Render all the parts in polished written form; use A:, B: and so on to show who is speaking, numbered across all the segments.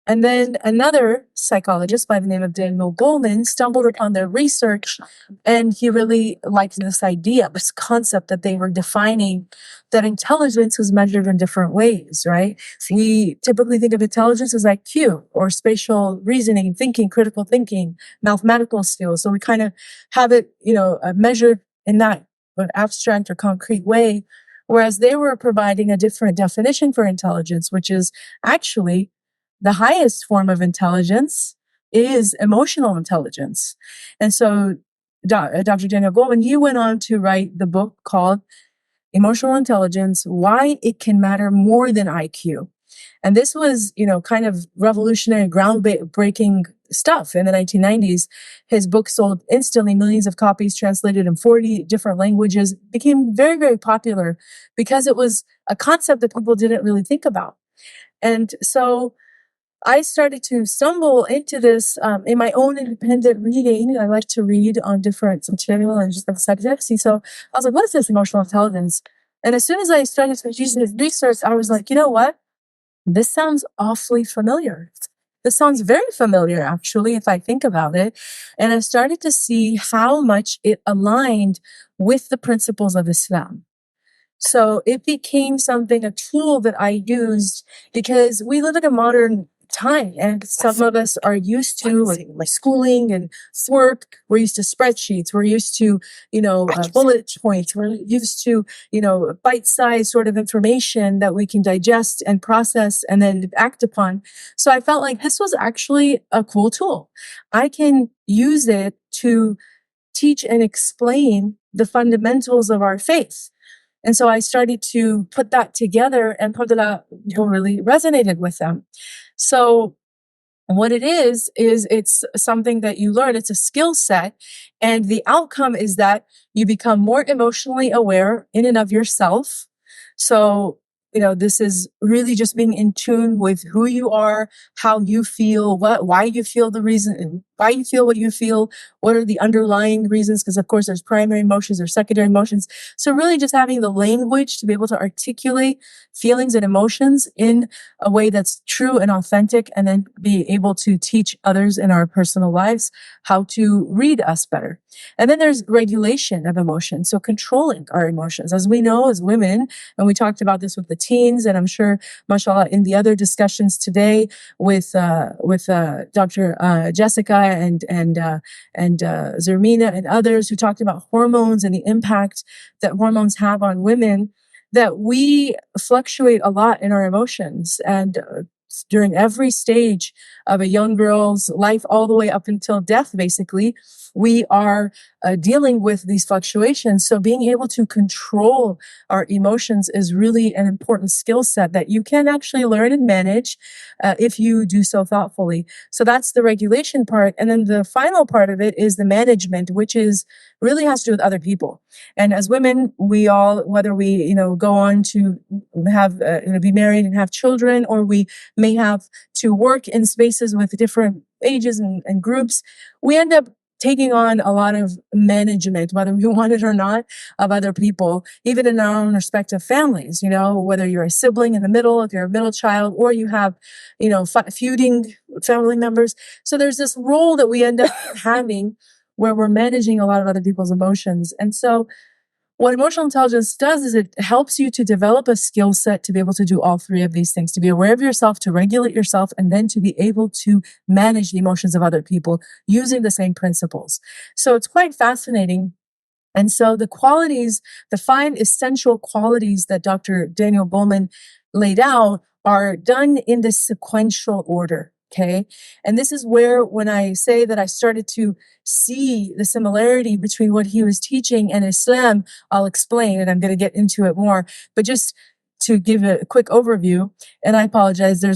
A: And then another psychologist by the name of Daniel Goleman stumbled upon their research, and he really liked this idea, this concept that they were defining that intelligence was measured in different ways, right? We typically think of intelligence as IQ or spatial reasoning, thinking, critical thinking, mathematical skills. So we kind of have it, measured in that abstract or concrete way. Whereas they were providing a different definition for intelligence, which is actually the highest form of intelligence is emotional intelligence. And so Dr. Daniel Goleman, he went on to write the book called Emotional Intelligence, Why It Can Matter More Than IQ. And this was, kind of revolutionary, groundbreaking stuff in the 1990s. His book sold instantly millions of copies, translated in 40 different languages, became very, very popular because it was a concept that people didn't really think about. And so I started to stumble into this in my own independent reading. I like to read on different material and different subjects. And so I was like, what is this emotional intelligence? And as soon as I started to do this research, I was like, you know what? This sounds awfully familiar. This sounds very familiar, actually, if I think about it. And I started to see how much it aligned with the principles of Islam. So it became a tool that I used because we live in a modern time and some of us are used to like schooling and work. We're used to spreadsheets. We're used to, bullet points. We're used to, bite-sized sort of information that we can digest and process and then act upon. So I felt like this was actually a cool tool. I can use it to teach and explain the fundamentals of our faith. And so I started to put that together, and alhamdulillah, really resonated with them. So what it is it's something that you learn. It's a skill set. And the outcome is that you become more emotionally aware in and of yourself. So, this is really just being in tune with who you are, how you feel, why you feel the reason, why you feel what you feel, what are the underlying reasons, because of course there's primary emotions or secondary emotions. So really just having the language to be able to articulate feelings and emotions in a way that's true and authentic, and then be able to teach others in our personal lives how to read us better. And then there's regulation of emotions. So controlling our emotions. As we know, as women, and we talked about this with the teens, and I'm sure, mashallah, in the other discussions today with Dr. Jessica and Zermina and others who talked about hormones and the impact that hormones have on women, that we fluctuate a lot in our emotions. And during every stage of a young girl's life, all the way up until death, basically, we are dealing with these fluctuations. So being able to control our emotions is really an important skill set that you can actually learn and manage if you do so thoughtfully. So that's the regulation part. And then the final part of it is the management, which is really has to do with other people. And as women, we all, whether we, go on to have, be married and have children, or we may have to work in spaces with different ages and groups, we end up taking on a lot of management, whether we want it or not, of other people, even in our own respective families, whether you're a sibling in the middle, if you're a middle child, or you have, feuding family members. So there's this role that we end up having where we're managing a lot of other people's emotions. And so what emotional intelligence does is it helps you to develop a skill set to be able to do all three of these things, to be aware of yourself, to regulate yourself, and then to be able to manage the emotions of other people using the same principles. So it's quite fascinating. And so the qualities, the 5 essential qualities that Dr. Daniel Goleman laid out are done in this sequential order. Okay. And this is where, when I say that I started to see the similarity between what he was teaching and Islam, I'll explain, and I'm going to get into it more. But just to give a quick overview, and I apologize, I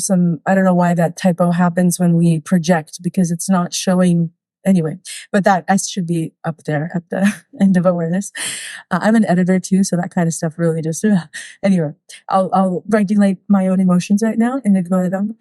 A: don't know why that typo happens when we project, because it's not showing anyway, but that S should be up there at the end of awareness. I'm an editor too, so that kind of stuff really just, anyway, I'll regulate my own emotions right now and ignore them.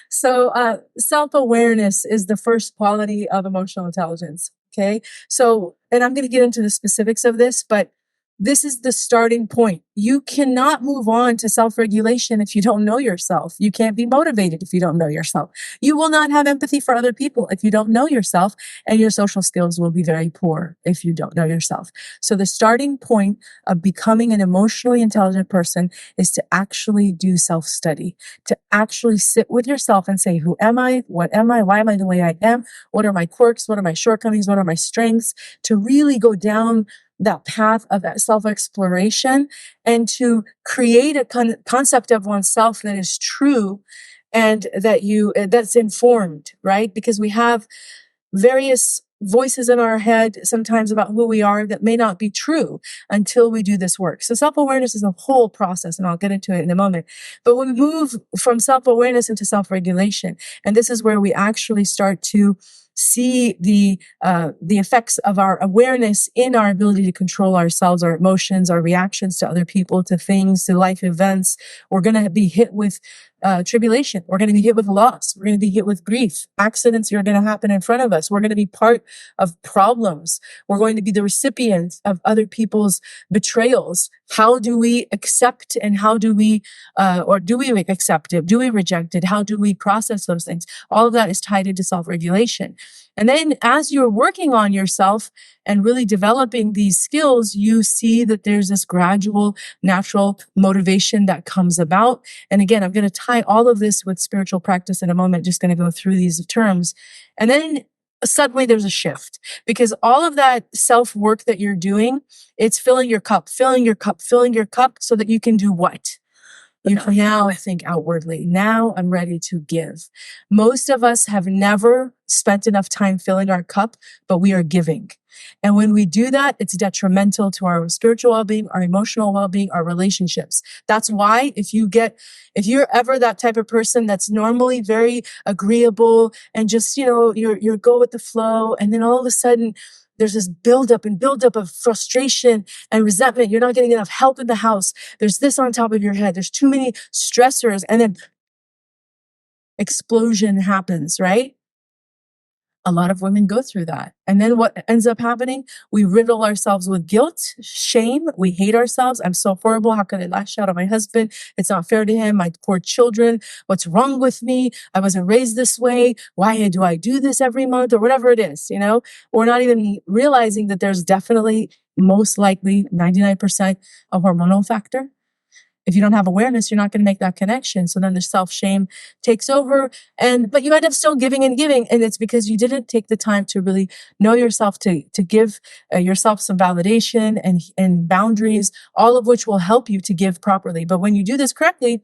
A: So, self-awareness is the first quality of emotional intelligence. Okay. So, and I'm going to get into the specifics of this, but This is the starting point. You cannot move on to self-regulation if you don't know yourself. You can't be motivated if you don't know yourself. You will not have empathy for other people if you don't know yourself, and your social skills will be very poor if you don't know yourself. So the starting point of becoming an emotionally intelligent person is to actually do self-study, to actually sit with yourself and say, who am I? What am I? Why am I the way I am? What are my quirks? What are my shortcomings? What are my strengths? To really go down that path of that self-exploration and to create a concept of oneself that is true and that's informed, right? Because we have various voices in our head sometimes about who we are that may not be true until we do this work. So self-awareness is a whole process, and I'll get into it in a moment. But when we move from self-awareness into self-regulation, and this is where we actually start to see the effects of our awareness in our ability to control ourselves, our emotions, our reactions to other people, to things, to life events. We're going to be hit with tribulation. We're going to be hit with loss. We're going to be hit with grief. Accidents are going to happen in front of us. We're going to be part of problems. We're going to be the recipients of other people's betrayals. How do we accept, and how do we, or do we accept it? Do we reject it? How do we process those things? All of that is tied into self-regulation. And then as you're working on yourself and really developing these skills, you see that there's this gradual, natural motivation that comes about. And again, I'm going to tie all of this with spiritual practice in a moment, just going to go through these terms. And then suddenly there's a shift, because all of that self-work that you're doing, it's filling your cup, filling your cup, filling your cup, so that you can do what? You know, now I think outwardly. Now I'm ready to give. Most of us have never spent enough time filling our cup, but we are giving. And when we do that, it's detrimental to our spiritual well-being, our emotional well-being, our relationships. That's why if you're ever that type of person that's normally very agreeable and just, you're go with the flow, and then all of a sudden there's this buildup of frustration and resentment. You're not getting enough help in the house. There's this on top of your head. There's too many stressors, and then explosion happens, right? A lot of women go through that. And then what ends up happening? We riddle ourselves with guilt, shame. We hate ourselves. I'm so horrible. How could I lash out on my husband? It's not fair to him. My poor children. What's wrong with me? I wasn't raised this way. Why do I do this every month? Or whatever it is, We're not even realizing that there's definitely, most likely, 99% a hormonal factor. If you don't have awareness, you're not going to make that connection. So then the self-shame takes over, but you end up still giving and giving. And it's because you didn't take the time to really know yourself, to give yourself some validation and boundaries, all of which will help you to give properly. But when you do this correctly,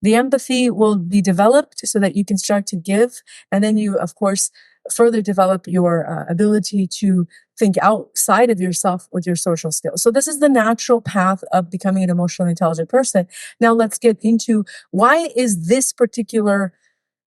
A: the empathy will be developed so that you can start to give. And then you, of course, further develop your ability to think outside of yourself with your social skills. So this is the natural path of becoming an emotionally intelligent person. Now let's get into, why is this particular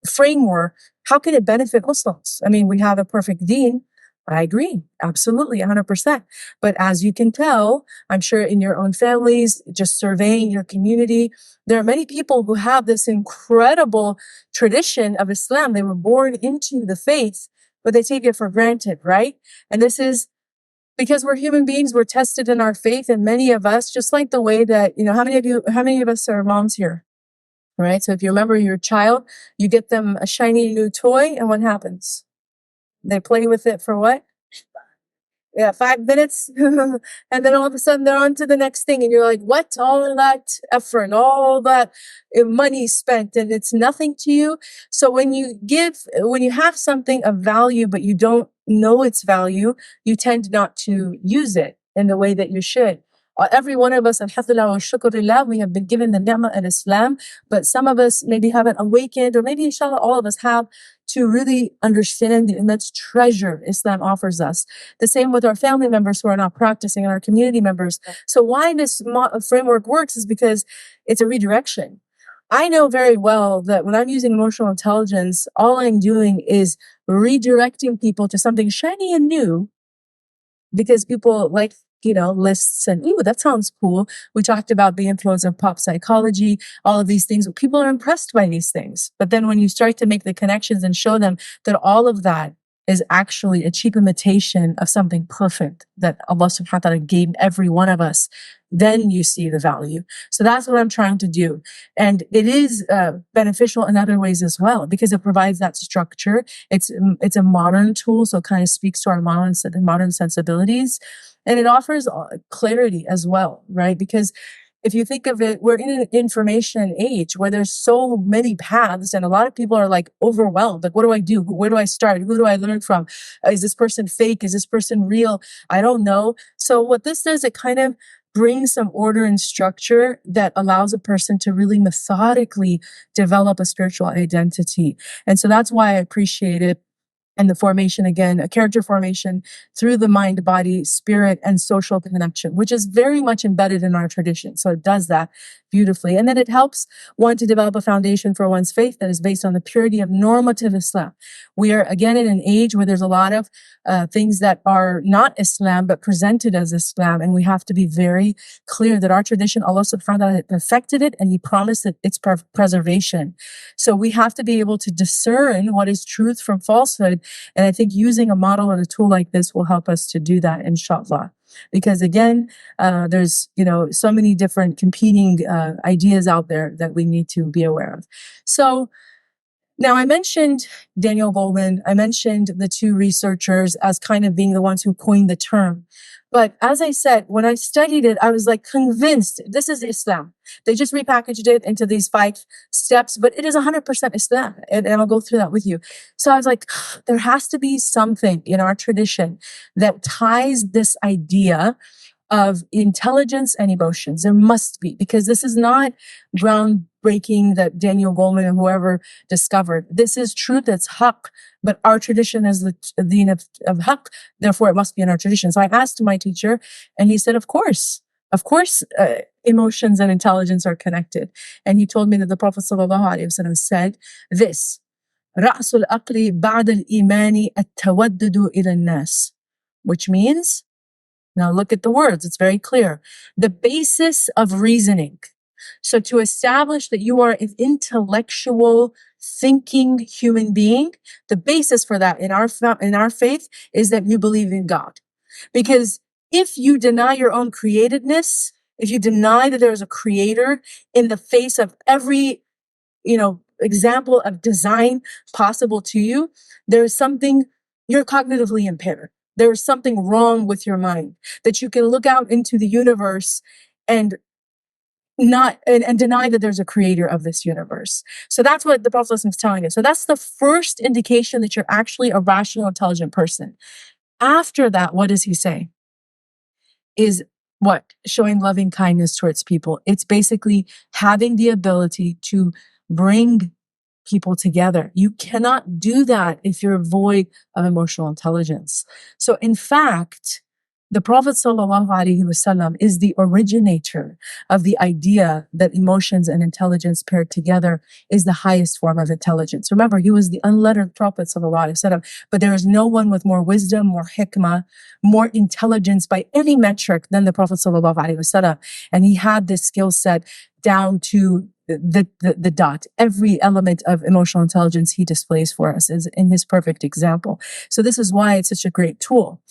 A: framework, how can it benefit Muslims? I mean, we have a perfect deen. I agree. Absolutely. 100%. But as you can tell, I'm sure in your own families, just surveying your community, there are many people who have this incredible tradition of Islam. They were born into the faith, but they take it for granted, right? And this is because we're human beings, we're tested in our faith. And many of us, just like the way that, how many of us are moms here? Right? So if you remember your child, you get them a shiny new toy, and what happens? They play with it for what? Yeah, 5 minutes. And then all of a sudden they're on to the next thing. And you're like, what? All that effort, all that money spent, and it's nothing to you. So when you have something of value, but you don't know its value, you tend not to use it in the way that you should. Every one of us, alhamdulillah wa shukrulillah, we have been given the ni'mah and Islam, but some of us maybe haven't awakened, or maybe inshallah all of us have, to really understand the immense treasure Islam offers us. The same with our family members who are not practicing, and our community members. So why this framework works is because it's a redirection. I know very well that when I'm using emotional intelligence, all I'm doing is redirecting people to something shiny and new, because people like, lists and, ooh, that sounds cool. We talked about the influence of pop psychology, all of these things. People are impressed by these things. But then when you start to make the connections and show them that all of that is actually a cheap imitation of something perfect that Allah subhanahu wa ta'ala gave every one of us, then you see the value. So that's what I'm trying to do. And it is beneficial in other ways as well, because it provides that structure. It's a modern tool, so it kind of speaks to our modern sensibilities. And it offers clarity as well, right? Because if you think of it, we're in an information age where there's so many paths and a lot of people are like overwhelmed. Like, what do I do? Where do I start? Who do I learn from? Is this person fake? Is this person real? I don't know. So what this does, it kind of brings some order and structure that allows a person to really methodically develop a spiritual identity. And so that's why I appreciate it. And the formation, again, a character formation through the mind, body, spirit, and social connection, which is very much embedded in our tradition. So it does that beautifully. And then it helps one to develop a foundation for one's faith that is based on the purity of normative Islam. We are, again, in an age where there's a lot of things that are not Islam, but presented as Islam. And we have to be very clear that our tradition, Allah subhanahu wa ta'ala perfected it, and He promised that its preservation. So we have to be able to discern what is truth from falsehood. And I think using a model and a tool like this will help us to do that, inshallah. Because again, there's, so many different competing ideas out there that we need to be aware of. So now I mentioned Daniel Goleman. I mentioned the two researchers as kind of being the ones who coined the term. But as I said, when I studied it, I was like convinced this is Islam. They just repackaged it into these 5 steps, but it is 100% Islam. And I'll go through that with you. So I was like, there has to be something in our tradition that ties this idea of intelligence and emotions. There must be, because this is not groundbreaking that Daniel Goleman and whoever discovered. This is truth, that's haqq, but our tradition is the deen of haqq, therefore it must be in our tradition. So I asked my teacher, and he said, of course, emotions and intelligence are connected. And he told me that the Prophet ﷺ said this, رأس العقل بعد الإيمان التودد إلى الناس, which means, now look at the words, it's very clear. The basis of reasoning. So to establish that you are an intellectual, thinking human being, the basis for that in our faith is that you believe in God. Because if you deny your own createdness, if you deny that there is a creator in the face of every, example of design possible to you, there is something, you're cognitively impaired. There is something wrong with your mind, that you can look out into the universe and deny that there's a creator of this universe. So that's what the Prophet is telling us. So that's the first indication that you're actually a rational, intelligent person. After that, what does he say? Is what? Showing loving kindness towards people. It's basically having the ability to bring people together. You cannot do that if you're void of emotional intelligence. So in fact, the Prophet ﷺ is the originator of the idea that emotions and intelligence paired together is the highest form of intelligence. Remember, he was the unlettered Prophet ﷺ, but there is no one with more wisdom, more hikmah, more intelligence by any metric than the Prophet ﷺ. And he had this skill set down to the dot. Every element of emotional intelligence he displays for us is in his perfect example. So this is why it's such a great tool.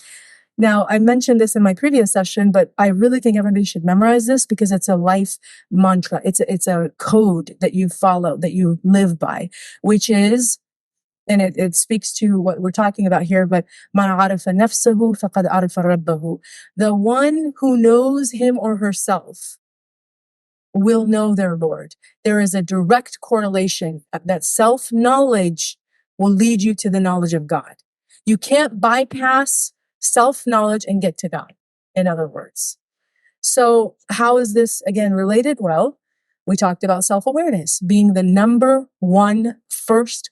A: Now, I mentioned this in my previous session, but I really think everybody should memorize this because it's a life mantra. It's a code that you follow, that you live by, which is, and it speaks to what we're talking about here, but مَنْ عَرَفَ نَفْسَهُ فَقَدْ عَرَفَ رَبَّهُ. The one who knows him or herself will know their Lord. There is a direct correlation that self-knowledge will lead you to the knowledge of God. You can't bypass self-knowledge and get to God, in other words. So how is this, again, related? Well, we talked about self-awareness being the number one first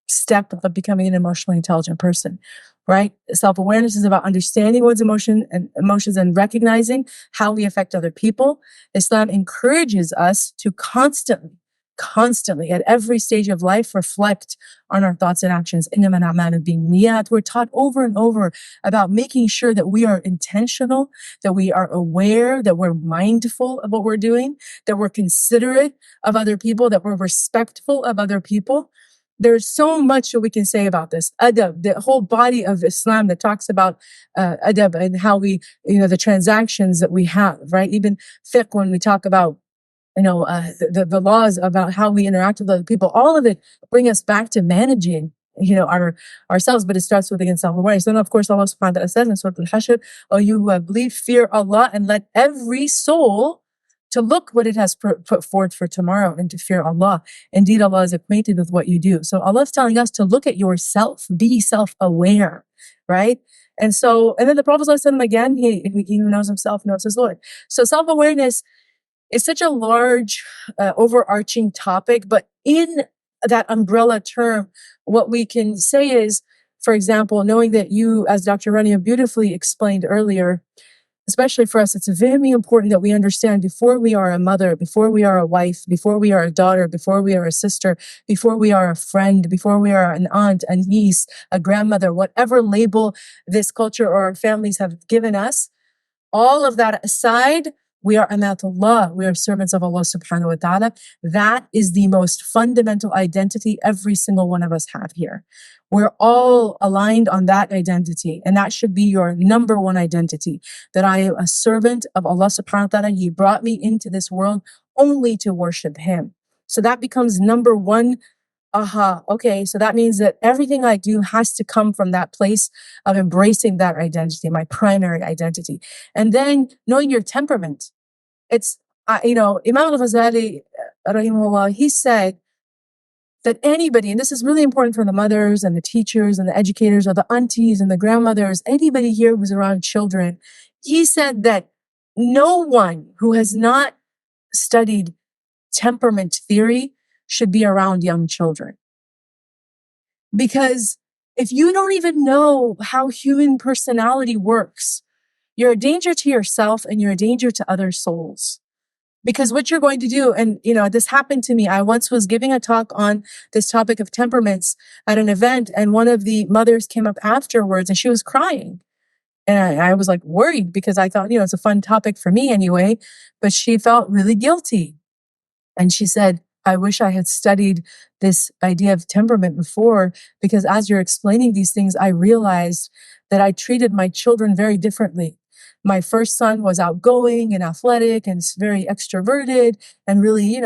A: step of becoming an emotionally intelligent person, right? Self-awareness is about understanding one's emotions and recognizing how we affect other people. Islam encourages us to constantly at every stage of life reflect on our thoughts and actions. We're taught over and over about making sure that we are intentional, that we are aware, that we're mindful of what we're doing, that we're considerate of other people, that we're respectful of other people. there's so much that we can say about this. Adab, the whole body of Islam that talks about adab and how we, the transactions that we have, right? Even fiqh, when we talk about, the laws about how we interact with other people, all of it bring us back to managing, ourselves, but it starts with, again, self-awareness. Then, of course, Allah subhanahu wa ta'ala says in Surah Al-Hashr, "Oh, you who have believed, fear Allah and let every soul to look what it has put forth for tomorrow and to fear Allah. Indeed, Allah is acquainted with what you do." So Allah is telling us to look at yourself, be self-aware, right? And then the Prophet ﷺ, again, he who knows himself knows his Lord. So self-awareness is such a large, overarching topic, but in that umbrella term, what we can say is, for example, knowing that you, as Dr. Rania beautifully explained earlier, especially for us, it's very important that we understand before we are a mother, before we are a wife, before we are a daughter, before we are a sister, before we are a friend, before we are an aunt, a niece, a grandmother, whatever label this culture or our families have given us, all of that aside, we are amatullah. We are servants of Allah subhanahu wa ta'ala. That is the most fundamental identity every single one of us have here. We're all aligned on that identity. And that should be your number one identity. That I am a servant of Allah subhanahu wa ta'ala. He brought me into this world only to worship Him. So that becomes number one. Okay, so that means that everything I do has to come from that place of embracing that identity, my primary identity. And then knowing your temperament. It's, Imam al-Ghazali, rahimahullah, he said that anybody, and this is really important for the mothers and the teachers and the educators or the aunties and the grandmothers, anybody here who's around children, he said that no one who has not studied temperament theory should be around young children. Because if you don't even know how human personality works, you're a danger to yourself and you're a danger to other souls. Because what you're going to do, and this happened to me. I once was giving a talk on this topic of temperaments at an event, and one of the mothers came up afterwards and she was crying. And I was like worried because I thought, it's a fun topic for me anyway, but she felt really guilty. And she said, I wish I had studied this idea of temperament before, because as you're explaining these things, I realized that I treated my children very differently. My first son was outgoing and athletic and very extroverted and really,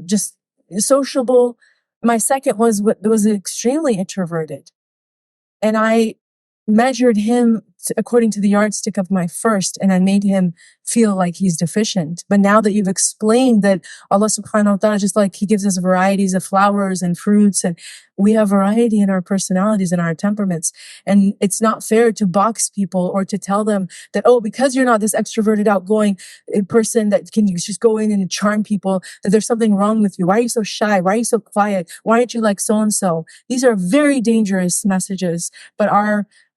A: just sociable. My second was extremely introverted. And I measured him according to the yardstick of my first, and I made him feel like he's deficient. But now that you've explained that Allah subhanahu wa ta'ala, just like He gives us varieties of flowers and fruits, and we have variety in our personalities and our temperaments. And it's not fair to box people or to tell them that, because you're not this extroverted, outgoing person that can just go in and charm people, that there's something wrong with you. Why are you so shy? Why are you so quiet? Why aren't you like so-and-so? These are very dangerous messages. But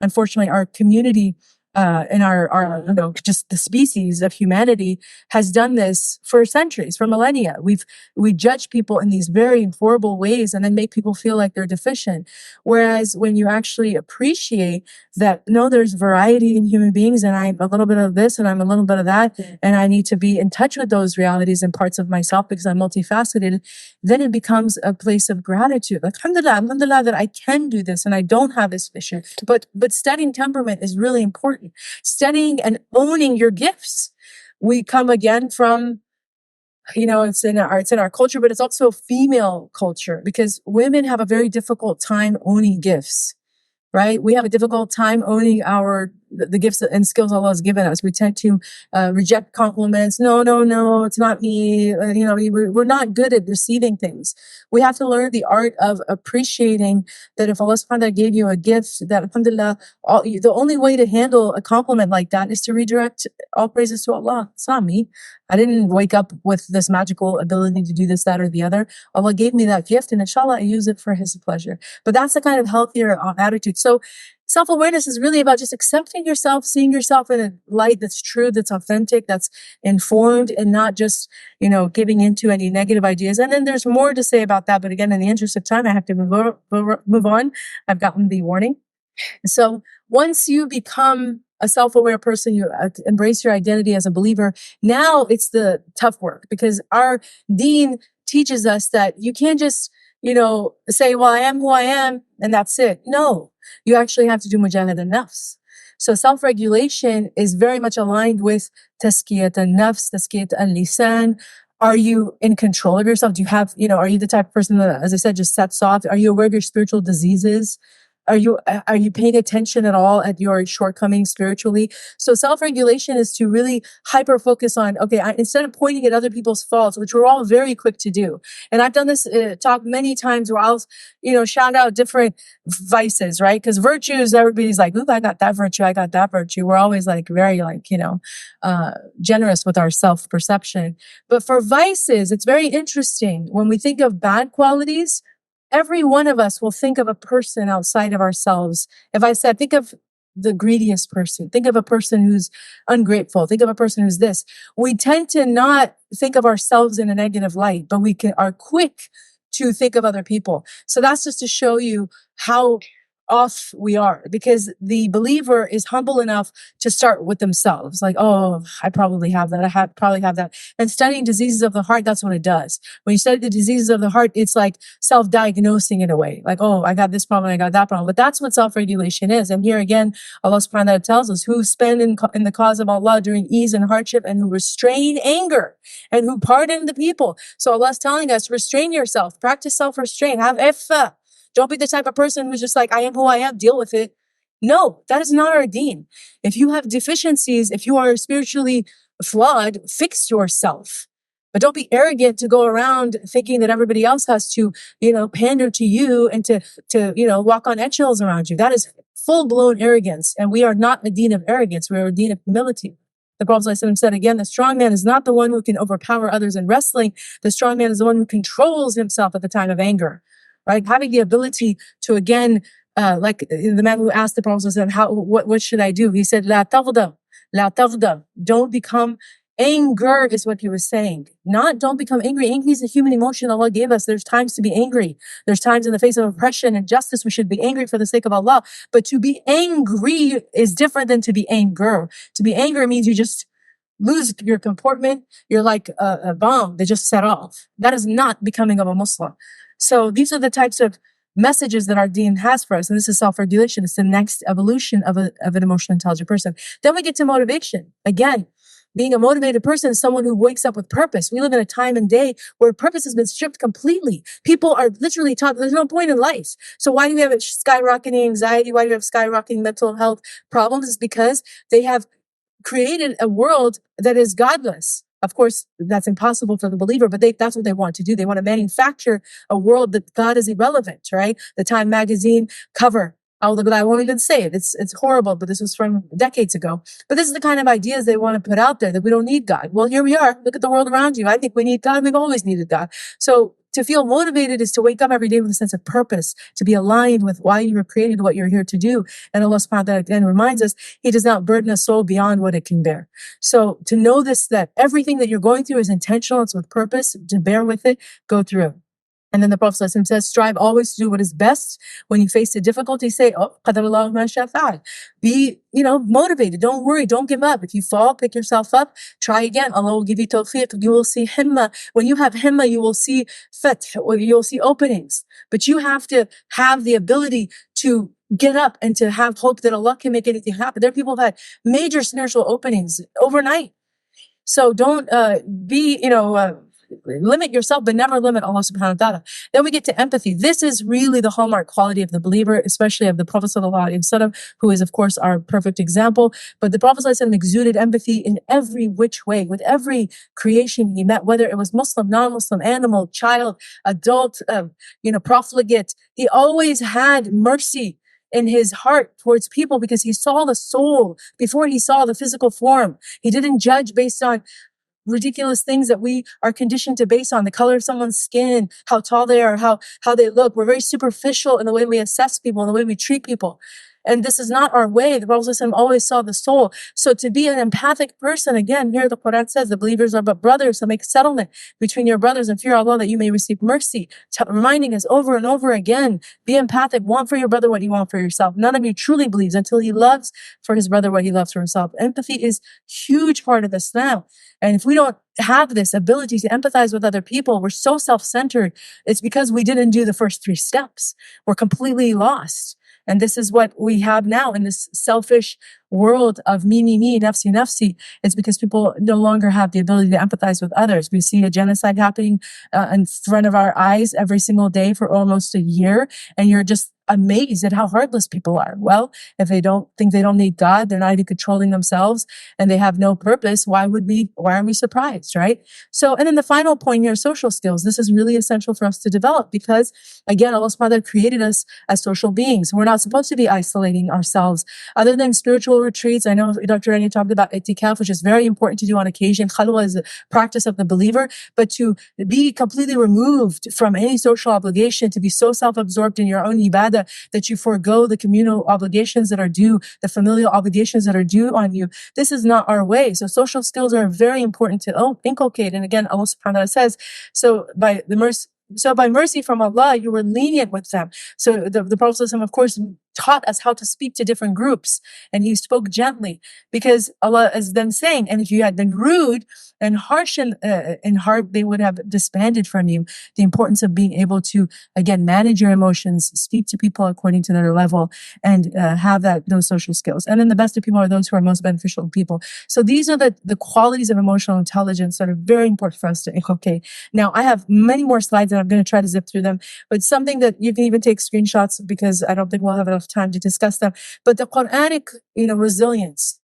A: unfortunately, our community and our just the species of humanity has done this for centuries, for millennia. We judge people in these very horrible ways and then make people feel like they're deficient. Whereas when you actually appreciate that, no, there's variety in human beings, and I'm a little bit of this and I'm a little bit of that, and I need to be in touch with those realities and parts of myself because I'm multifaceted, then it becomes a place of gratitude. Like, alhamdulillah that I can do this and I don't have this vision. But studying temperament is really important. Studying and owning your gifts. We come again from, it's in our culture, but it's also female culture, because women have a very difficult time owning gifts. Right? We have a difficult time owning the gifts and skills Allah has given us. We tend to reject compliments. No, it's not me. We're not good at receiving things. We have to learn the art of appreciating that if Allah subhanahu wa ta'ala gave you a gift, that alhamdulillah, the only way to handle a compliment like that is to redirect all praises to Allah. It's not me. I didn't wake up with this magical ability to do this, that, or the other. Allah gave me that gift, and inshallah, I use it for His pleasure. But that's the kind of healthier attitude. So self-awareness is really about just accepting yourself, seeing yourself in a light that's true, that's authentic, that's informed, and not just, giving into any negative ideas. And then there's more to say about that. But again, in the interest of time, I have to move on. I've gotten the warning. So once you become a self-aware person, you embrace your identity as a believer. Now it's the tough work, because our deen teaches us that you can't just say, well, I am who I am, and that's it. No, you actually have to do mujahid al-nafs. So self-regulation is very much aligned with tazkiyat al-nafs, tazkiyat al-lisan. Are you in control of yourself? Do you have, are you the type of person that, as I said, just sets off? Are you aware of your spiritual diseases? Are you paying attention at all at your shortcomings spiritually? So self-regulation is to really hyper focus on, okay, instead of pointing at other people's faults, which we're all very quick to do. And I've done this talk many times where I'll, shout out different vices, right? Because virtues, everybody's like, ooh, I got that virtue. I got that virtue. We're always like very generous with our self-perception. But for vices, it's very interesting. When we think of bad qualities, every one of us will think of a person outside of ourselves. If I said, think of the greediest person, think of a person who's ungrateful, think of a person who's this, we tend to not think of ourselves in a negative light, but we are quick to think of other people. So that's just to show you how off we are, because the believer is humble enough to start with themselves. Like, oh, I probably have that. Probably have that. And studying diseases of the heart, that's what it does. When you study the diseases of the heart, it's like self-diagnosing in a way. Like, oh, I got this problem, I got that problem. But that's what self-regulation is. And here again, Allah subhanahu wa ta'ala tells us, who spend in the cause of Allah during ease and hardship, and who restrain anger, and who pardon the people. So Allah's telling us, restrain yourself, practice self-restraint, have iffa. Don't be the type of person who's just like, I am who I am, deal with it. No, that is not our deen. If you have deficiencies, if you are spiritually flawed, fix yourself. But don't be arrogant to go around thinking that everybody else has to, pander to you and to walk on eggshells around you. That is full-blown arrogance. And we are not a deen of arrogance. We are a deen of humility. The Prophet ﷺ said again, the strong man is not the one who can overpower others in wrestling. The strong man is the one who controls himself at the time of anger. Right? Having the ability to, again, like the man who asked the Prophet ﷺ, what should I do? He said, La taghdab, la taghdab. Don't become anger is what he was saying. Not don't become angry. Angry is a human emotion Allah gave us. There's times to be angry. There's times in the face of oppression and justice we should be angry for the sake of Allah. But to be angry is different than to be anger. To be angry means you just lose your comportment. You're like a bomb that just set off. That is not becoming of a Muslim. So these are the types of messages that our deen has for us. And this is self-regulation. It's the next evolution of an emotionally intelligent person. Then we get to motivation. Again, being a motivated person is someone who wakes up with purpose. We live in a time and day where purpose has been stripped completely. People are literally taught there's no point in life. So why do we have skyrocketing anxiety? Why do we have skyrocketing mental health problems? It's because they have created a world that is godless. Of course, that's impossible for the believer, but that's what they want to do. They want to manufacture a world that God is irrelevant, right? The Time magazine cover. I won't even say it. It's horrible, but this was from decades ago. But this is the kind of ideas they want to put out there, that we don't need God. Well, here we are. Look at the world around you. I think we need God. We've always needed God. So to feel motivated is to wake up every day with a sense of purpose, to be aligned with why you were created, what you're here to do. And Allah subhanahu wa ta'ala again reminds us, He does not burden a soul beyond what it can bear. So to know this, that everything that you're going through is intentional, it's with purpose, to bear with it, go through it. And then the Prophet ﷺ says, strive always to do what is best. When you face a difficulty, say, oh, qadarallahu ma sha'a fa'al. Be, motivated. Don't worry. Don't give up. If you fall, pick yourself up. Try again. Allah will give you tawfiq. You will see himma. When you have himma, you will see fath, or you'll see openings. But you have to have the ability to get up and to have hope that Allah can make anything happen. There are people who've had major spiritual openings overnight. So don't limit yourself, but never limit Allah subhanahu wa ta'ala. Then we get to empathy. This is really the hallmark quality of the believer, especially of the Prophet sallallahu alaihi wasallam, who is, of course, our perfect example. But the Prophet sallallahu alaihi wasallam exuded empathy in every which way, with every creation he met, whether it was Muslim, non-Muslim, animal, child, adult, profligate. He always had mercy in his heart towards people because he saw the soul before he saw the physical form. He didn't judge based on ridiculous things that we are conditioned to base on the color of someone's skin, how tall they are, how they look. We're very superficial in the way we assess people, in the way we treat people. And this is not our way. The Prophet ﷺ always saw the soul. So to be an empathic person, again, here the Quran says the believers are but brothers. So make settlement between your brothers and fear Allah that you may receive mercy. Reminding us over and over again, be empathic. Want for your brother what you want for yourself. None of you truly believes until he loves for his brother what he loves for himself. Empathy is a huge part of Islam. And if we don't have this ability to empathize with other people, we're so self-centered. It's because we didn't do the first 3 steps. We're completely lost. And this is what we have now in this selfish world of me, nafsi, nafsi. It's because people no longer have the ability to empathize with others. We see a genocide happening in front of our eyes every single day for almost a year. And you're just amazed at how heartless people are. Well, if they don't think they don't need God, they're not even controlling themselves, and they have no purpose, why are we surprised, right? So, and then the final point here, social skills. This is really essential for us to develop because, again, Allah subhanahu wa ta'ala created us as social beings. We're not supposed to be isolating ourselves. Other than spiritual retreats, I know Dr. Rani talked about itikaf, which is very important to do on occasion. Khalwa is a practice of the believer, but to be completely removed from any social obligation, to be so self-absorbed in your own ibadah that you forego the communal obligations that are due, the familial obligations that are due on you. This is not our way. So social skills are very important to inculcate. And again, Allah subhanahu wa ta'ala says, so by mercy from Allah, you were lenient with them. So the Prophet ﷺ, of course, taught us how to speak to different groups, and he spoke gently because Allah is then saying, and if you had been rude and harsh in heart, they would have disbanded from you. The importance of being able to, again, manage your emotions, speak to people according to their level, and have those social skills. And then the best of people are those who are most beneficial to people. So these are the qualities of emotional intelligence that are very important for us to inculcate. Now, I have many more slides, and I'm going to try to zip through them, but something that you can even take screenshots because I don't think we'll have enough time to discuss them. But the Quranic, resilience.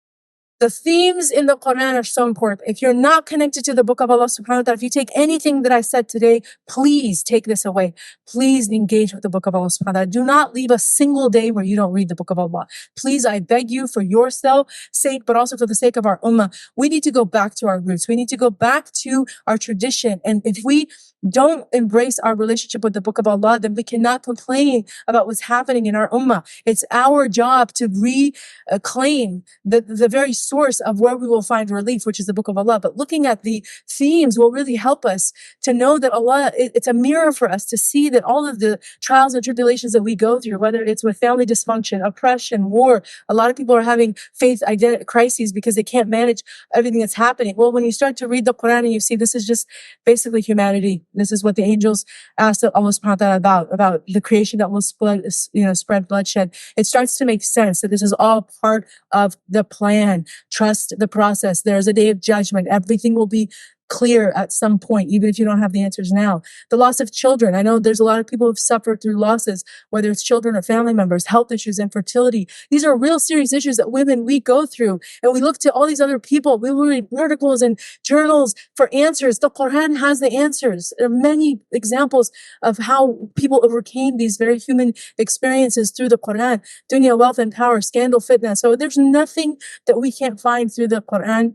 A: The themes in the Quran are so important. If you're not connected to the book of Allah subhanahu wa ta'ala, if you take anything that I said today, please take this away. Please engage with the book of Allah subhanahu wa ta'ala. Do not leave a single day where you don't read the book of Allah. Please, I beg you, for yourself sake, but also for the sake of our ummah, we need to go back to our roots. We need to go back to our tradition. And if we don't embrace our relationship with the book of Allah, then we cannot complain about what's happening in our ummah. It's our job to reclaim the very source of where we will find relief, which is the book of Allah. But looking at the themes will really help us to know that Allah, it's a mirror for us to see that all of the trials and tribulations that we go through, whether it's with family dysfunction, oppression, war, a lot of people are having faith identity crises because they can't manage everything that's happening. Well, when you start to read the Quran and you see this is just basically humanity. This is what the angels asked Allah subhanahu wa ta'ala about the creation that will spread bloodshed. It starts to make sense that this is all part of the plan. Trust the process. There's a day of judgment. Everything will be clear at some point, even if you don't have the answers now. The loss of children. I know there's a lot of people who've suffered through losses, whether it's children or family members, health issues, infertility. These are real serious issues that we go through. And we look to all these other people. We read articles and journals for answers. The Quran has the answers. There are many examples of how people overcame these very human experiences through the Quran. Dunya, wealth, and power, scandal, fitna. So there's nothing that we can't find through the Quran.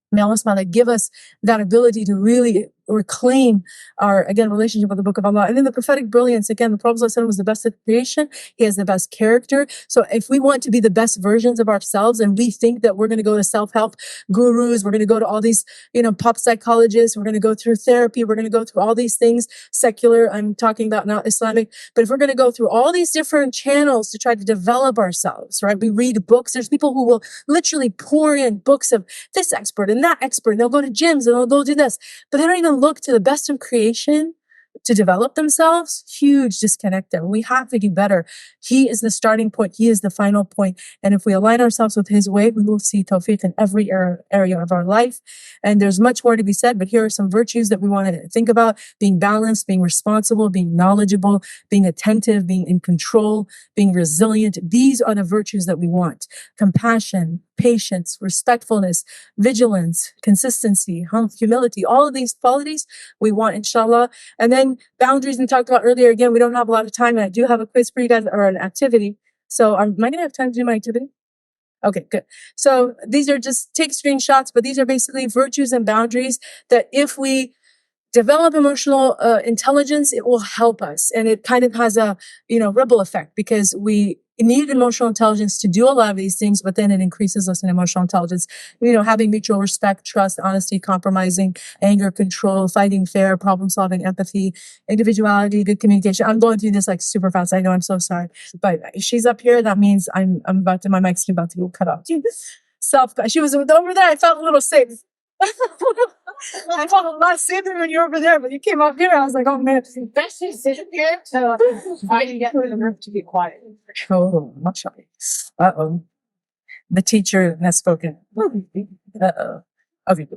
A: May Allah subhanahu wa ta'ala give us that ability to really reclaim our, again, relationship with the book of Allah. And then the prophetic brilliance, again, the Prophet ﷺ was the best of creation. He has the best character. So if we want to be the best versions of ourselves and we think that we're going to go to self-help gurus, we're going to go to all these, pop psychologists, we're going to go through therapy, we're going to go through all these things, secular, I'm talking about now Islamic, but if we're going to go through all these different channels to try to develop ourselves, right? We read books. There's people who will literally pour in books of this expert and that expert, and they'll go to gyms and they'll do this, but they don't even look to the best of creation to develop themselves. Huge disconnect there. We have to do better. He is the starting point. He is the final point. And if we align ourselves with his way, we will see tawfiq in every area of our life. And there's much more to be said, but here are some virtues that we want to think about: being balanced, being responsible, being knowledgeable, being attentive, being in control, being resilient. These are the virtues that we want. Compassion, patience, respectfulness, vigilance, consistency, humility, all of these qualities we want, inshallah. And then boundaries we talked about earlier. Again, we don't have a lot of time, and I do have a quiz for you guys, or an activity. So am I going to have time to do my activity? Okay, good. So these are just take screenshots, but these are basically virtues and boundaries that if we develop emotional intelligence, it will help us. And it kind of has a, ripple effect, because we need emotional intelligence to do a lot of these things, but then it increases us in emotional intelligence. Having mutual respect, trust, honesty, compromising, anger, control, fighting fair, problem solving, empathy, individuality, good communication. I'm going through this like super fast. I know, I'm so sorry. But she's up here. That means my mic's about to get cut off. She was over there. I felt a little safe. I felt a lot safer when you were over there, but you came up here. I was like, oh man, best to sit here. So I can get the room to be quiet. Oh, much. Uh-oh. The teacher has spoken. Uh-oh. Okay.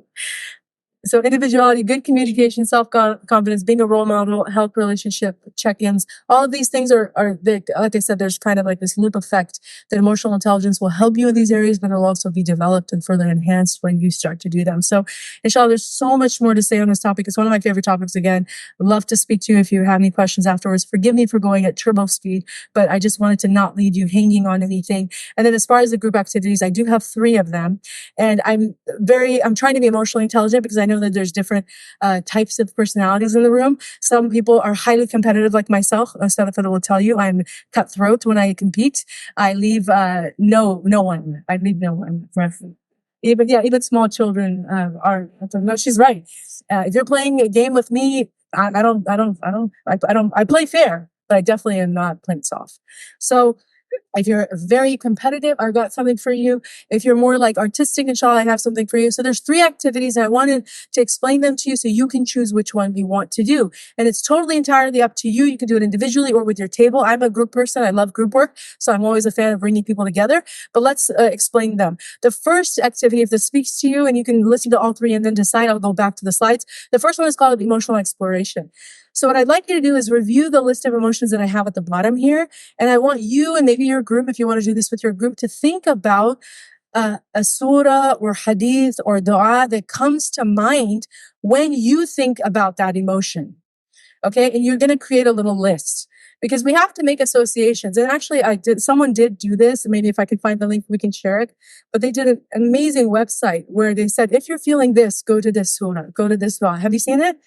A: So individuality, good communication, self-confidence, being a role model, health relationship, check-ins, all of these things like I said, there's kind of like this loop effect that emotional intelligence will help you in these areas, but it'll also be developed and further enhanced when you start to do them. So inshallah, there's so much more to say on this topic. It's one of my favorite topics again. I'd love to speak to you if you have any questions afterwards. Forgive me for going at turbo speed, but I just wanted to not leave you hanging on anything. And then as far as the group activities, I do have 3 of them. And I'm trying to be emotionally intelligent because I know that there's different types of personalities in the room. Some people are highly competitive like myself. Ustadha will tell you I'm cutthroat when I compete. I leave no one. I leave no one. Even small children are. No, she's right. If you're playing a game with me, I play fair, but I definitely am not playing soft. So if you're very competitive, I've got something for you. If you're more like artistic, inshallah, I have something for you. So there's 3 activities, and I wanted to explain them to you so you can choose which one you want to do. And it's totally entirely up to you. You can do it individually or with your table. I'm a group person. I love group work. So I'm always a fan of bringing people together. But let's explain them. The first activity, if this speaks to you, and you can listen to all 3 and then decide, I'll go back to the slides. The first one is called emotional exploration. So what I'd like you to do is review the list of emotions that I have at the bottom here. And I want you and maybe your group, if you want to do this with your group, to think about a surah or hadith or dua that comes to mind when you think about that emotion. Okay. And you're going to create a little list because we have to make associations. And actually someone did do this. Maybe if I could find the link, we can share it. But they did an amazing website where they said, if you're feeling this, go to this surah, go to this dua. Have you seen it?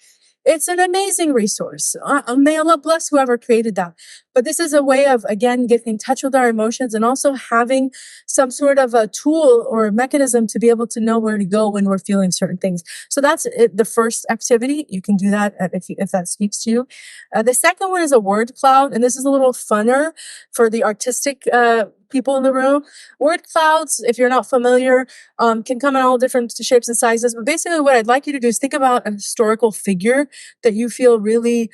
A: It's an amazing resource. May Allah bless whoever created that. But this is a way of, again, getting in touch with our emotions and also having some sort of a tool or a mechanism to be able to know where to go when we're feeling certain things. So that's it, the first activity. You can do that if that speaks to you. The second one is a word cloud, and this is a little funner for the artistic people in the room. Word clouds, if you're not familiar, can come in all different shapes and sizes. But basically what I'd like you to do is think about a historical figure that you feel really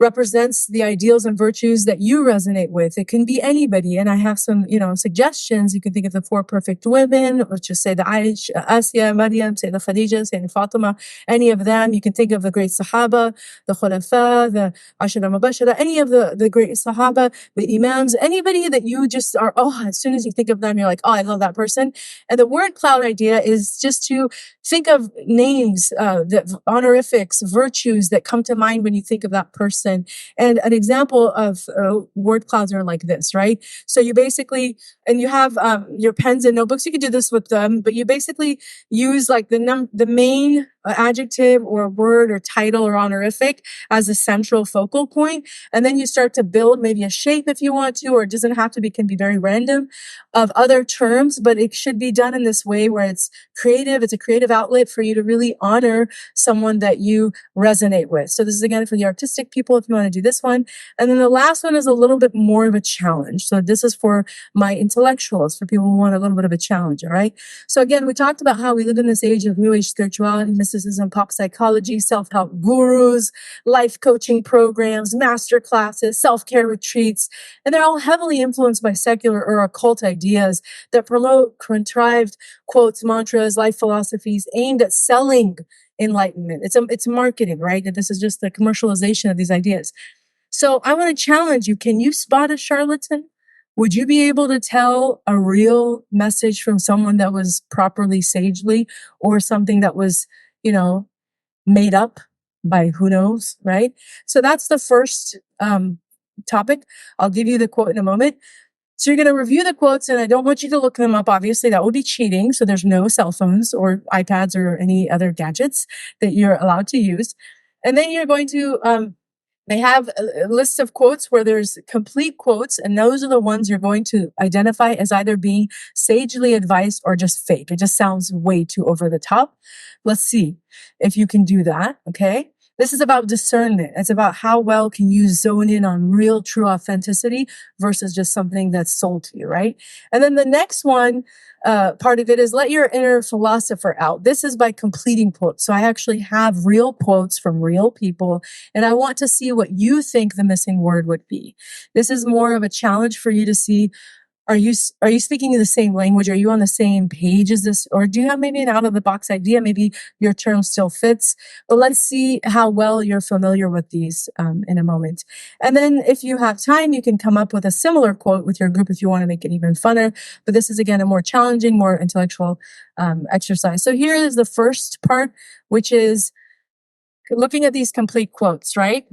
A: represents the ideals and virtues that you resonate with. It can be anybody. And I have some, suggestions. You can think of the 4 perfect women, or just say the Aish, Asya, Maryam, say the Khadija, say the Fatima, any of them. You can think of the great Sahaba, the Khulafa, the Ashara Mubashara, any of the great Sahaba, the Imams, anybody that you just are, as soon as you think of them, you're like, I love that person. And the word cloud idea is just to think of names, the honorifics, virtues that come to mind when you think of that person. And an example of word clouds are like this, right? So you basically, and you have your pens and notebooks, you can do this with them, but you basically use like the main adjective or word or title or honorific as a central focal point. And then you start to build maybe a shape if you want to, or it doesn't have to be, can be very random, of other terms, but it should be done in this way where it's creative. It's a creative outlet for you to really honor someone that you resonate with. So this is again for the artistic people if you want to do this one. And then the last one is a little bit more of a challenge. So this is for my intellectuals, for people who want a little bit of a challenge. All right. So again, we talked about how we live in this age of new age spirituality, mysticism, pop psychology, self-help gurus, life coaching programs, master classes, self-care retreats, and they're all heavily influenced by secular or occult ideas that promote contrived quotes, mantras, life philosophies aimed at selling enlightenment. It's marketing, right? And this is just the commercialization of these ideas. So I want to challenge you. Can you spot a charlatan? Would you be able to tell a real message from someone that was properly sagely, or something that was, made up by who knows, right? So that's the first topic. I'll give you the quote in a moment. So you're going to review the quotes, and I don't want you to look them up. Obviously, that would be cheating. So there's no cell phones or iPads or any other gadgets that you're allowed to use. And then you're going to, they have a list of quotes where there's complete quotes, and those are the ones you're going to identify as either being sagely advised or just fake. It just sounds way too over the top. Let's see if you can do that. Okay. This is about discernment. It's about how well can you zone in on real, true authenticity versus just something that's sold to you, right? And then the next one, part of it is let your inner philosopher out. This is by completing quotes. So I actually have real quotes from real people, and I want to see what you think the missing word would be. This is more of a challenge for you to see, are you speaking the same language? Are you on the same page as this? Or do you have maybe an out of the box idea? Maybe your term still fits, but let's see how well you're familiar with these in a moment. And then if you have time, you can come up with a similar quote with your group if you want to make it even funner. But this is, again, a more challenging, more intellectual exercise. So here is the first part, which is looking at these complete quotes, right?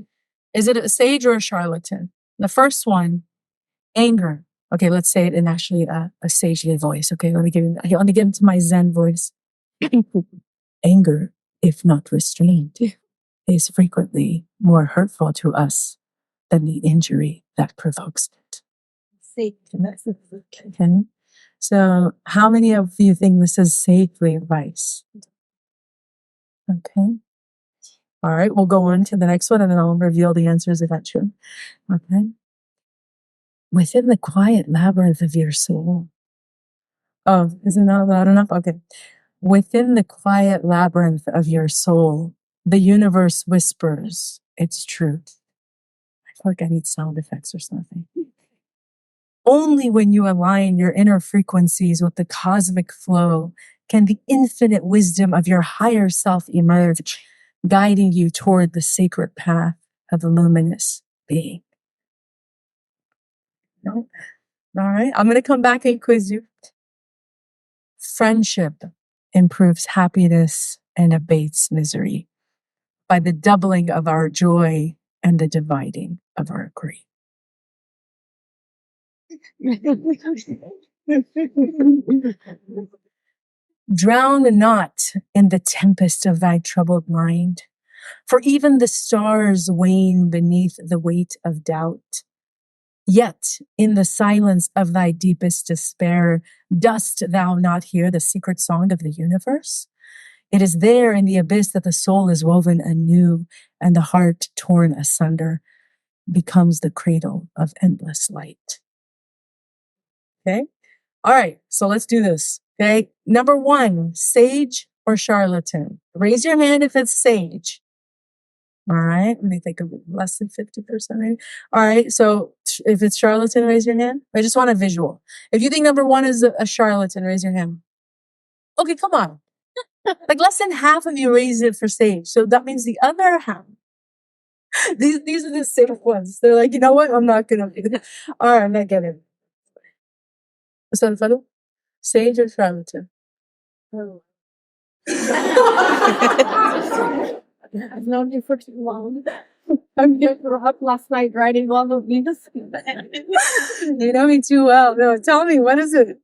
A: Is it a sage or a charlatan? The first one, anger. Okay, let's say it in actually a sagely voice. Okay, let me get into my Zen voice. Anger, if not restrained, is frequently more hurtful to us than the injury that provokes it. Okay. So, how many of you think this is sagely advice? Okay. All right, we'll go on to the next one and then I'll reveal the answers eventually. Okay. Within the quiet labyrinth of your soul. Oh, is it not loud enough? Okay. Within the quiet labyrinth of your soul, the universe whispers its truth. I feel like I need sound effects or something. Only when you align your inner frequencies with the cosmic flow can the infinite wisdom of your higher self emerge, guiding you toward the sacred path of the luminous being. No? All right, I'm going to come back and quiz you. Friendship improves happiness and abates misery by the doubling of our joy and the dividing of our grief. Drown not in the tempest of thy troubled mind, for even the stars wane beneath the weight of doubt. Yet, in the silence of thy deepest despair, dost thou not hear the secret song of the universe? It is there in the abyss that the soul is woven anew, and the heart, torn asunder, becomes the cradle of endless light. Okay? All right, so let's do this. Okay? Number one, sage or charlatan? Raise your hand if it's sage. All right, let me think of less than 50%. Maybe. All right, so if it's charlatan, raise your hand. I just want a visual. If you think number one is a charlatan, raise your hand. Okay, come on. Like less than half of you raised it for sage. So that means the other half. These are the safe ones. They're like, you know what? I'm not going to do that. All right, I'm not getting it. What's that, fellow? Sage or charlatan? Oh. I've known you for too long. I'm here for up last night writing all of these. You know me too well. No, tell me, what is it?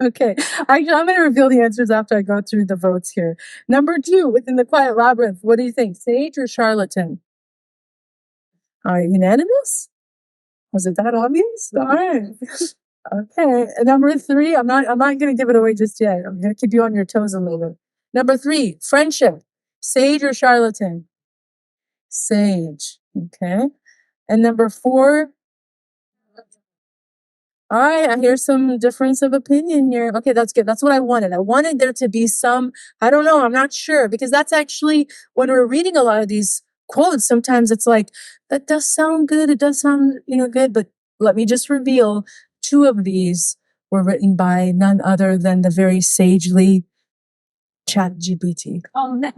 A: Okay. I'm going to reveal the answers after I go through the votes here. Number two, within the quiet labyrinth, what do you think? Sage or charlatan? All right, unanimous? Was it that obvious? All right. Okay. And number three, I'm not going to give it away just yet. I'm going to keep you on your toes a little bit. Number three, friendship. Sage or charlatan? Sage. Okay. And number four. All right, I hear some difference of opinion here. Okay, that's good. That's what I wanted. I wanted there to be some, I don't know, I'm not sure, because that's actually, when we're reading a lot of these quotes, sometimes it's like, that does sound good. It does sound, good, but let me just reveal two of these were written by none other than the very sagely ChatGPT. Oh, no.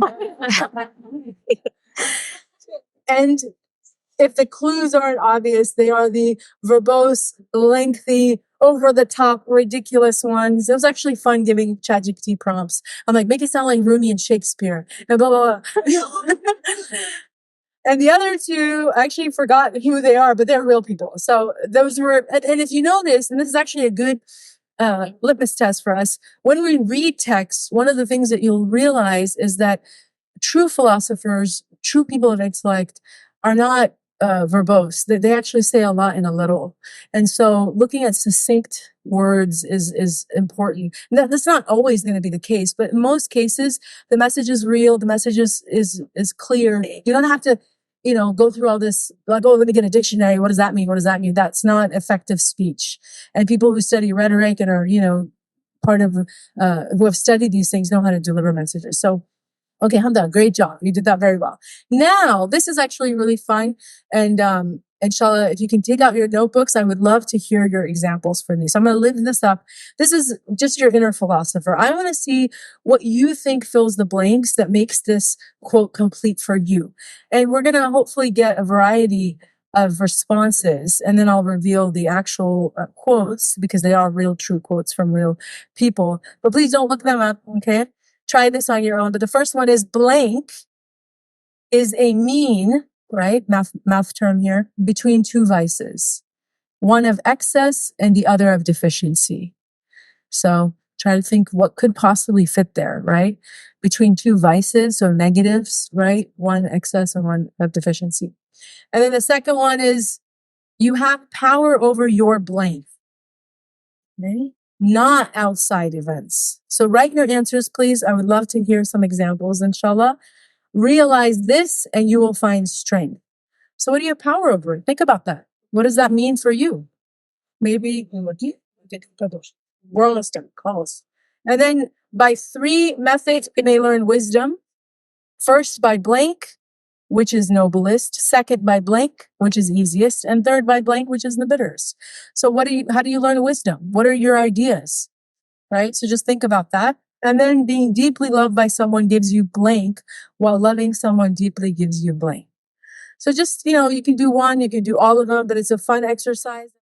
A: And if the clues aren't obvious, they are the verbose, lengthy, over-the-top, ridiculous ones. It was actually fun giving ChatGPT prompts. I'm like, make it sound like Rumi and Shakespeare, and blah, blah, blah. And the other two, I actually forgot who they are, but they're real people. So those were, and if you notice, and this is actually a good litmus test for us, when we read text, one of the things that you'll realize is that true philosophers, true people of intellect, are not verbose. They actually say a lot in a little. And so looking at succinct words is important. That's not always going to be the case, but in most cases, the message is real. The message is clear. You don't have to, go through all this, like, oh, let me get a dictionary. What does that mean? What does that mean? That's not effective speech. And people who study rhetoric and are, part of, who have studied these things know how to deliver messages. So, okay, Hamda, great job. You did that very well. Now, this is actually really fun. And inshallah, if you can take out your notebooks, I would love to hear your examples for these. So I'm going to lift this up. This is just your inner philosopher. I want to see what you think fills the blanks that makes this quote complete for you. And we're going to hopefully get a variety of responses, and then I'll reveal the actual quotes, because they are real, true quotes from real people. But please don't look them up, okay? Try this on your own. But the first one is blank is a mean, right? Math term here, between two vices, one of excess and the other of deficiency. So try to think what could possibly fit there, right? Between two vices, so negatives, right? One excess and one of deficiency. And then the second one is you have power over your blank. Okay? Not outside events. So write your answers, please. I would love to hear some examples, inshallah. Realize this and you will find strength. So what do you have power over? Think about that. What does that mean for you? Maybe, we're almost done. Close. And then by 3 methods, you may learn wisdom. First, by blank, which is noblest. Second, by blank, which is easiest. And third, by blank, which is the bitterest. So how do you learn wisdom? What are your ideas? Right? So just think about that. And then being deeply loved by someone gives you blank, while loving someone deeply gives you blank. So just, you can do one, you can do all of them, but it's a fun exercise.